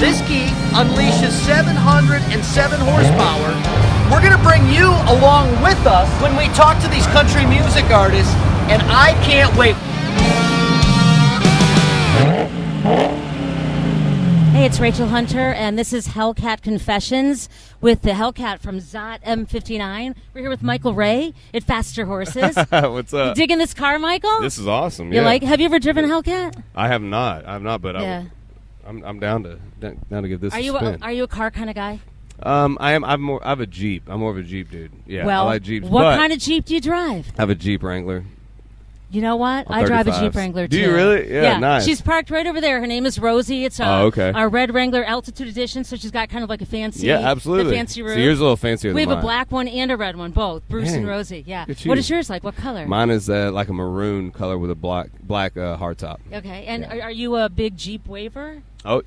This geek unleashes 707 horsepower. We're going to bring you along with us when we talk to these country music artists, and I can't wait. Hey, it's Rachael Hunter, and this is Hellcat Confessions with the Hellcat from Zot M59. We're here with Michael Ray at Faster Horses. What's up? You digging this car, Michael? This is awesome. You yeah. like? Have you ever driven a Hellcat? I have not, but Yeah. I'm down to give this Are a you spin. are you a car kind of guy? I have a Jeep. I'm more of a Jeep dude. Yeah, Well, I like Jeeps. what but kind of Jeep do you drive? I have a Jeep Wrangler. You know what? On I drive a 35s. Jeep Wrangler, too. Do you really? Yeah, nice. She's parked right over there. Her name is Rosie. It's okay. our Red Wrangler Altitude Edition, so she's got kind of like a fancy, Yeah, absolutely. the fancy roof. So yours is a little fancier than We have mine. a black one and a red one, both. Bruce Dang. and Rosie, yeah. Look at you. What is yours like? What color? Mine is like a maroon color with a black hardtop. Okay, and Yeah. are you a big Jeep waver? Oh,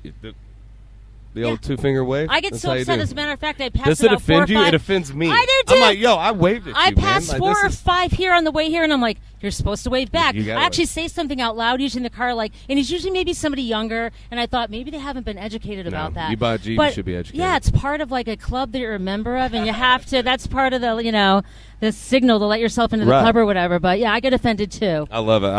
the old two-finger wave? I get That's so how you upset. do. As a matter of fact, I passed Does it about 4 or offend you? 5. It offends me. I do, too. I'm like, yo, I waved at I you, man. passed Like, 4 this or is- 5 here on the way here, and I'm like, you're supposed to wave back. You gotta I actually wave. say something out loud, usually in the car, like, and it's usually maybe somebody younger, and I thought maybe they haven't been educated about that. You buy a Jeep, but, you should be educated. Yeah, it's part of like a club that you're a member of, and you have to. That's part of the signal to let yourself into the Right. club or whatever. But yeah, I get offended too. I love it.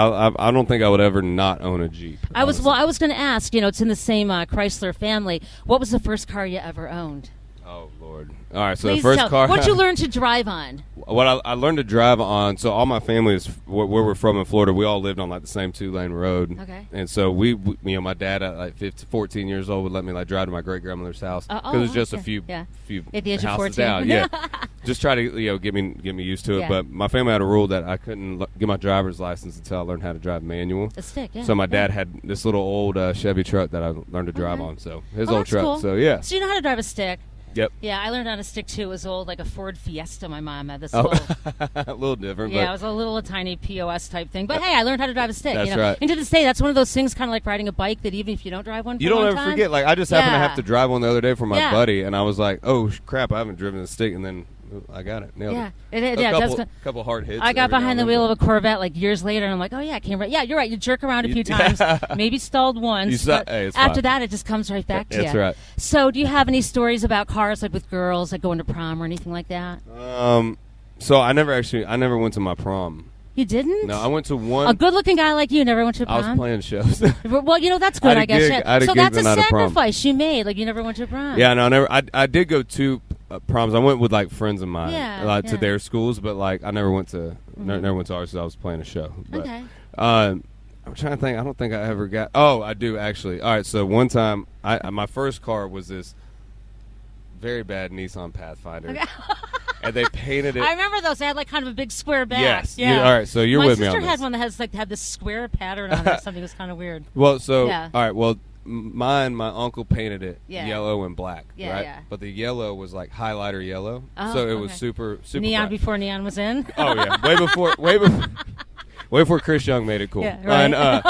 I don't think I would ever not own a Jeep. I was honestly. going to ask. It's in the same Chrysler family. What was the first car you ever owned? Oh Lord! All right, so Please the first tell. car. What'd you learn to drive on? What I learned to drive on. So all my family is where we're from in Florida. We all lived on like the same 2-lane road. Okay. And so we my dad at like 14 years old would let me like drive to my great grandmother's house because it was just a okay. few Yeah. few At the age of houses 14. down. Yeah. Just try to get me used to it. Yeah. But my family had a rule that I couldn't get my driver's license until I learned how to drive manual. A stick, yeah. So my dad had this little old Chevy truck that I learned to drive on. So his Oh, old that's truck. cool. So yeah. So you know how to drive a stick? Yep. Yeah, I learned how to stick too. It was old, like a Ford Fiesta. My mom had this Oh, little. a little different. Yeah, but it was a tiny POS type thing. But hey, I learned how to drive a stick. That's right. And to this day, that's one of those things, kind of like riding a bike, that even if you don't drive one, for you a don't long ever time, forget. Like I just happened to Yeah. have to drive one the other day for my Yeah. buddy, and I was like, "Oh crap! I haven't driven a stick," and then I got it, nailed Yeah, it. it A does. couple hard hits. I got every now behind the and wheel then, of a Corvette like years later, and I'm like, oh yeah, I came right. Yeah, you're right. You jerk around a few Yeah. times, maybe stalled once, but hey, it's after fine. that, it just comes right back to That's you. right. So, do you have any stories about cars, like with girls, like going to prom or anything like that? So I never went to my prom. You didn't? No, I went to one. A good-looking guy like you never went to a I prom? was playing shows. Well, that's I good, had a I guess. gig- Yeah. I had a So gig, that's but a not a prom. sacrifice you made. Like, you never went to a prom. Yeah, no, I never. I did go to proms. I went with like friends of mine, Yeah, to yeah. their schools, but like I never went to never went to ours. 'Cause I was playing a show. But, Okay. I'm trying to think. I don't think I ever got. Oh, I do actually. All right. So one time, my first car was this very bad Nissan Pathfinder, Okay. and they painted it. I remember those. They had like kind of a big square back. Yes. Yeah. All right. So you're My with me sister on had this. one that had this square pattern on it or something. It was kind of weird. Well, so Yeah. all right. Well, my uncle painted it Yeah. yellow and black. Yeah, right? yeah. But the yellow was like highlighter yellow, Oh, so it was okay. super Neon bright. before neon was in. Oh yeah, way before Chris Young made it cool. Yeah, right.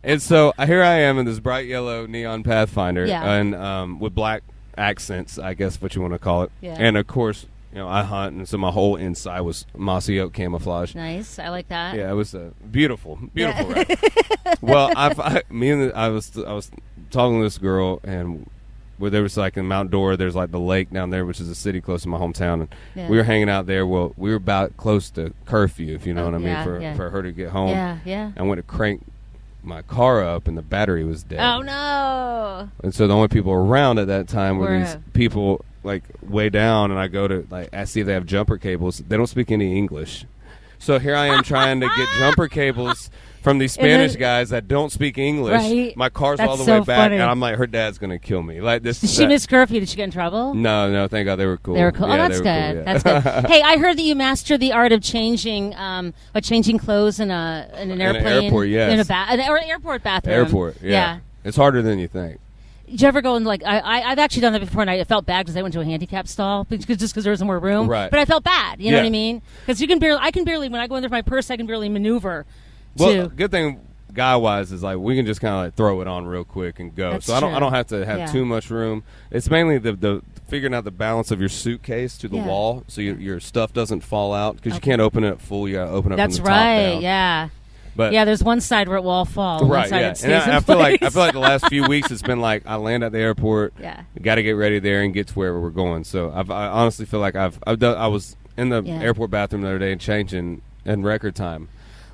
And so here I am in this bright yellow neon Pathfinder, Yeah. and with black accents, I guess what you want to call it. Yeah. And of course, I hunt, and so my whole inside was mossy oak camouflage. Nice. I like that. Yeah, it was a beautiful ride. Well, I was talking to this girl, and where there was like in Mount Dora, there's like the lake down there, which is a city close to my hometown, and Yeah. we were hanging out there. Well, we were about close to curfew, if you know what I mean, yeah. for her to get home. Yeah, yeah. I went to crank my car up, and the battery was dead. Oh no. And so the only people around at that time were Were- these people like way down, and I go to I see if they have jumper cables. They don't speak any English. So here I am trying to get jumper cables from these And then- Spanish guys that don't speak English. Right. My car's That's all the so way back, funny. and I'm like, her dad's gonna kill me. Like this. Did she miss curfew? Did she get in trouble? No, thank God they were cool. They were cool. Yeah, Oh, that's they were good. cool, yeah. That's good. Hey, I heard that you mastered the art of changing clothes in an airplane. airport, yes. In or an airport bathroom. Airport, yeah. It's harder than you think. Did you ever go in I've actually done that before, and I felt bad because I went to a handicap stall just because there was more room. Right. But I felt bad. You know Yeah. what I mean? Because I can barely when I go in there with my purse, I can barely maneuver. Well, to, good thing guy-wise is like we can just kind of like throw it on real quick and go. That's So I true. don't have to have Yeah. too much room. It's mainly the figuring out the balance of your suitcase to the Yeah. wall, so your stuff doesn't fall out because you Okay. can't open it full. You got to open it That's from the top right. down. Yeah. But yeah, there's one side where it will all fall. One right, side yeah. it stays And I in feel like place. the last few weeks it's been like I land at the airport. Yeah. Got to get ready there and get to where we're going. So I honestly feel like I was in the airport bathroom the other day and changing in record time,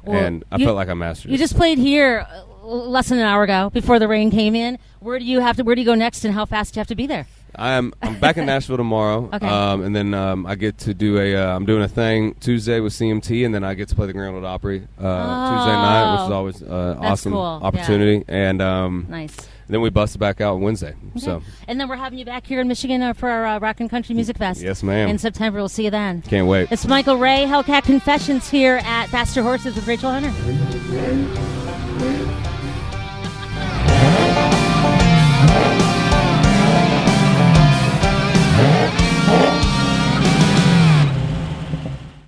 and I felt like I mastered it. You just played here less than an hour ago before the rain came in. Where do you go next, and how fast do you have to be there? I'm back in Nashville tomorrow, Okay. And then I get to do I'm doing a thing Tuesday with CMT, and then I get to play the Grunwald Opry Tuesday night, which is always awesome cool. opportunity. Yeah. And nice. Then we busted back out on Wednesday. Okay. So and then we're having you back here in Michigan for our Rock and Country Music Fest. Yes, ma'am. In September, we'll see you then. Can't wait. It's Michael Ray, Hellcat Confessions here at Faster Horses with Rachael Hunter.